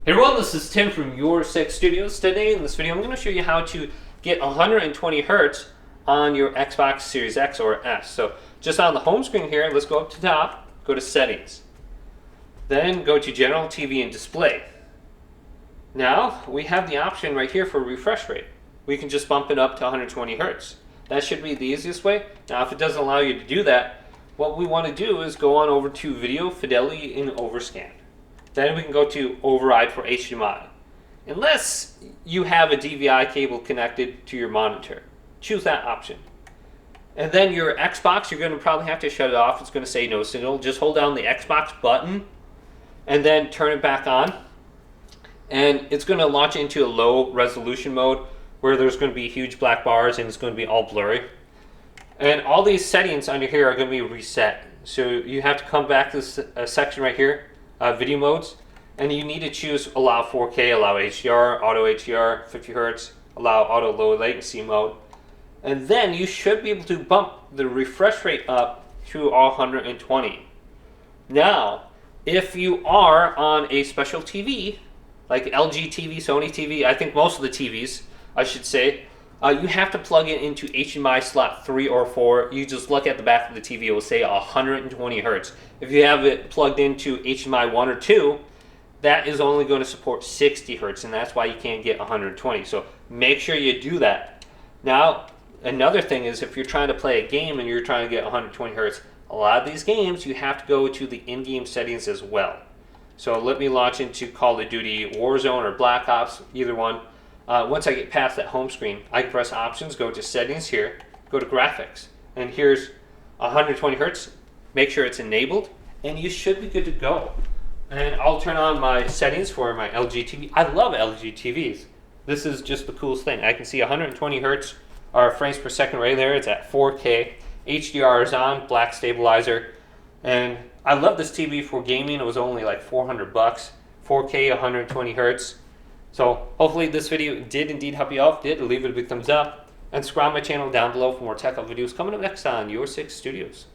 Hey everyone, this is Tim from Your Six Studios. Today in this video, I'm going to show you how to get 120 hertz on your Xbox Series X or S. So just on the home screen here, let's go up to the top, go to Settings. Then go to General TV and Display. Now we have the option right here for refresh rate. We can just bump it up to 120 hertz. That should be the easiest way. Now if it doesn't allow you to do that, what we want to do is go on over to Video Fidelity and Overscan. Then we can go to Override for HDMI. Unless you have a DVI cable connected to your monitor, choose that option. And then your Xbox, you're going to probably have to shut it off. It's going to say no signal. Just hold down the Xbox button and then turn it back on. And it's going to launch into a low resolution mode where there's going to be huge black bars and it's going to be all blurry. And all these settings under here are going to be reset. So you have to come back to this section right here. Video modes, and you need to choose allow 4K, allow HDR, auto HDR, 50 Hz, allow auto low latency mode, and then you should be able to bump the refresh rate up to 120. Now, if you are on a special TV, like LG TV, Sony TV, I think most of the TVs, I should say, you have to plug it into HDMI slot 3 or 4. You just look at the back of the TV, it will say 120 hertz. If you have it plugged into HDMI 1 or 2, that is only going to support 60 hertz, and that's why you can't get 120. So make sure you do that. Now, another thing is if you're trying to play a game and you're trying to get 120 hertz, a lot of these games you have to go to the in-game settings as well. So let me launch into Call of Duty Warzone or Black Ops, either one. Once I get past that home screen, I can press Options, go to Settings here, go to Graphics, and here's 120 hertz. Make sure it's enabled, and you should be good to go. And I'll turn on my settings for my LG TV. I love LG TVs. This is just the coolest thing. I can see 120 hertz or frames per second right there. It's at 4K. HDR is on, black stabilizer, and I love this TV for gaming. It was only like $400. 4K, 120 hertz. So hopefully this video did indeed help you out. If it did, leave it a big thumbs up. And subscribe to my channel down below for more tech videos coming up next on Your Six Studios.